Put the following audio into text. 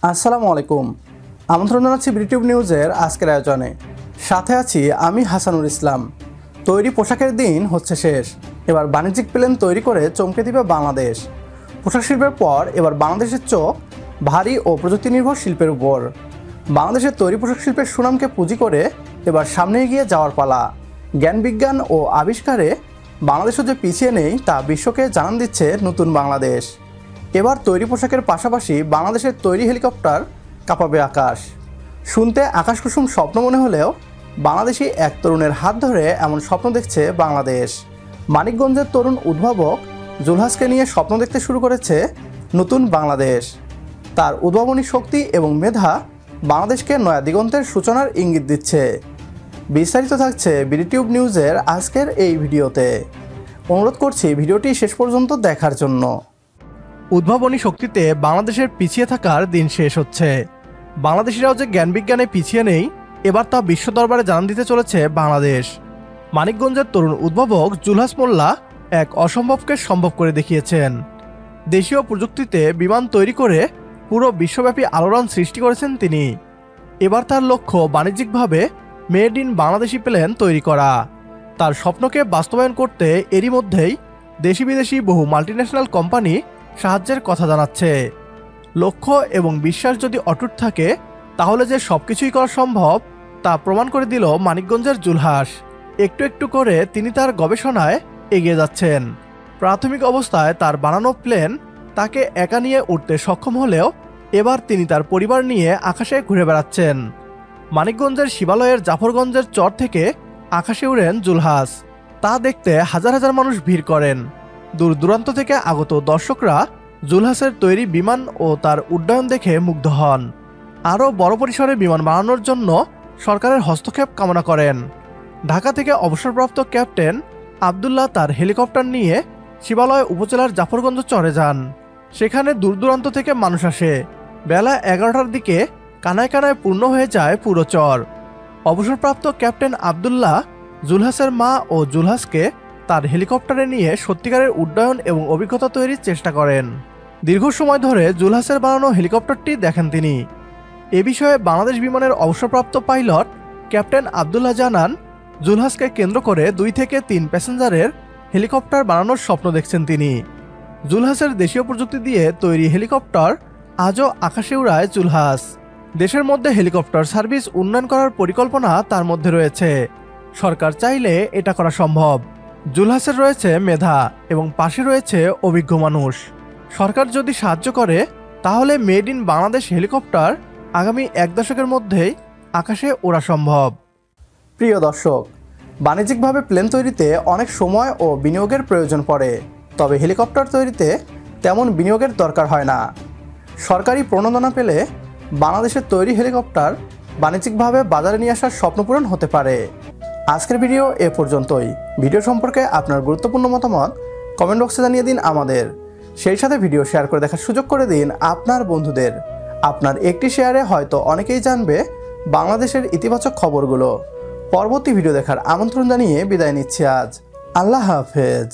আসসালামু আলাইকুম। আমন্ত্রণ জানাচ্ছি বিটিউব নিউজের আজকের আয়োজনে। সাথে আছি আমি হাসানুর ইসলাম। তৈরি পোশাকের দিন হচ্ছে শেষ। এবার বাণিজ্যিক প্লেন তৈরি করে চমকে দিবে বাংলাদেশ। পোশাক শিল্পের পর এবার বাংলাদেশের চোখ ভারী ও প্রযুক্তি নির্ভর শিল্পের উপর। বাংলাদেশের তৈরি পোশাক শিল্পের সুনামকে পুঁজি করে এবার সামনে এগিয়ে যাওয়ার পালা। জ্ঞান বিজ্ঞান ও আবিষ্কারে বাংলাদেশও যে পিছিয়ে নেই তা বিশ্বকে জানান দিচ্ছে নতুন বাংলাদেশ। এবার তৈরি পোশাকের পাশাপাশি বাংলাদেশের তৈরি হেলিকপ্টার কাঁপাবে আকাশ। শুনতে আকাশকুসুম স্বপ্ন মনে হলেও বাংলাদেশি এক তরুণের হাত ধরে এমন স্বপ্ন দেখছে বাংলাদেশ। মানিকগঞ্জের তরুণ উদ্ভাবক জুলহাসকে নিয়ে স্বপ্ন দেখতে শুরু করেছে নতুন বাংলাদেশ। তার উদ্ভাবনী শক্তি এবং মেধা বাংলাদেশকে নয়া দিগন্তের সূচনার ইঙ্গিত দিচ্ছে। বিস্তারিত থাকছে বিটিউব নিউজের আজকের এই ভিডিওতে। অনুরোধ করছি ভিডিওটি শেষ পর্যন্ত দেখার জন্য। উদ্ভাবনী শক্তিতে বাংলাদেশের পিছিয়ে থাকার দিন শেষ হচ্ছে। বাংলাদেশিরাও যে জ্ঞান বিজ্ঞানে পিছিয়ে নেই, এবার তা বিশ্ব দরবারে জানান দিতে চলেছে বাংলাদেশ। মানিকগঞ্জের তরুণ উদ্ভাবক জুলহাস মোল্লা এক অসম্ভবকে সম্ভব করে দেখিয়েছেন। দেশীয় প্রযুক্তিতে বিমান তৈরি করে পুরো বিশ্বব্যাপী আলোড়ন সৃষ্টি করেছেন তিনি। এবার তার লক্ষ্য বাণিজ্যিকভাবে মেড ইন বাংলাদেশি প্লেন তৈরি করা। তার স্বপ্নকে বাস্তবায়ন করতে এরই মধ্যেই দেশি বিদেশি বহু মাল্টিন্যাশনাল কোম্পানি সাহায্যের কথা জানাচ্ছে। লক্ষ্য এবং বিশ্বাস যদি অটুট থাকে তাহলে যে সবকিছুই করা সম্ভব তা প্রমাণ করে দিল মানিকগঞ্জের জুলহাস। একটু একটু করে তিনি তার গবেষণায় এগিয়ে যাচ্ছেন। প্রাথমিক অবস্থায় তার বানানো প্লেন তাকে একা নিয়ে উঠতে সক্ষম হলেও এবার তিনি তার পরিবার নিয়ে আকাশে ঘুরে বেড়াচ্ছেন। মানিকগঞ্জের শিবালয়ের জাফরগঞ্জের চর থেকে আকাশে উড়েন জুলহাস। তা দেখতে হাজার হাজার মানুষ ভিড় করেন। দূর দূরান্ত থেকে আগত দর্শকরা জুলহাসের তৈরি বিমান ও তার উড্ডয়ন দেখে মুগ্ধ হন। আরও বড় পরিসরে বিমান বানানোর জন্য সরকারের হস্তক্ষেপ কামনা করেন। ঢাকা থেকে অবসরপ্রাপ্ত ক্যাপ্টেন আবদুল্লাহ তার হেলিকপ্টার নিয়ে শিবালয় উপজেলার জাফরগঞ্জ চরে যান। সেখানে দূর দূরান্ত থেকে মানুষ আসে। বেলা 11টার দিকে কানায় কানায় পূর্ণ হয়ে যায় পুরো চর। অবসরপ্রাপ্ত ক্যাপ্টেন আবদুল্লাহ জুলহাসের মা ও জুলহাসকে তার হেলিকপ্টারে নিয়ে সত্যিকারের উড্ডয়ন এবং অভিজ্ঞতা তৈরির চেষ্টা করেন। দীর্ঘ সময় ধরে জুলহাসের বানানো হেলিকপ্টারটি দেখেন তিনি। এ বিষয়ে বাংলাদেশ বিমানের অবসরপ্রাপ্ত পাইলট ক্যাপ্টেন আবদুল্লাহ জানান, জুলহাসকে কেন্দ্র করে 2 থেকে 3 প্যাসেঞ্জারের হেলিকপ্টার বানানোর স্বপ্ন দেখছেন তিনি। জুলহাসের দেশীয় প্রযুক্তি দিয়ে তৈরি হেলিকপ্টার আজও আকাশে উড়ায় জুলহাস। দেশের মধ্যে হেলিকপ্টার সার্ভিস উন্নয়ন করার পরিকল্পনা তার মধ্যে রয়েছে। সরকার চাইলে এটা করা সম্ভব। জুলহাসের রয়েছে মেধা এবং পাশে রয়েছে অভিজ্ঞ মানুষ। সরকার যদি সাহায্য করে তাহলে মেড ইন বাংলাদেশ হেলিকপ্টার আগামী 1 দশকের মধ্যেই আকাশে ওড়া সম্ভব। প্রিয় দর্শক, বাণিজ্যিকভাবে প্লেন তৈরিতে অনেক সময় ও বিনিয়োগের প্রয়োজন পড়ে, তবে হেলিকপ্টার তৈরিতে তেমন বিনিয়োগের দরকার হয় না। সরকারি প্রণোদনা পেলে বাংলাদেশের তৈরি হেলিকপ্টার বাণিজ্যিকভাবে বাজারে নিয়ে আসার স্বপ্নপূরণ হতে পারে। আজকের ভিডিও এ পর্যন্তই। ভিডিও সম্পর্কে আপনার গুরুত্বপূর্ণ মতামত কমেন্ট বক্সে জানিয়ে দিন আমাদের। সেই সাথে ভিডিও শেয়ার করে দেখার সুযোগ করে দিন আপনার বন্ধুদের। আপনার একটি শেয়ারে হয়তো অনেকেই জানবে বাংলাদেশের ইতিবাচক খবরগুলো। পরবর্তী ভিডিও দেখার আমন্ত্রণ জানিয়ে বিদায় নিচ্ছি আজ। আল্লাহ হাফেজ।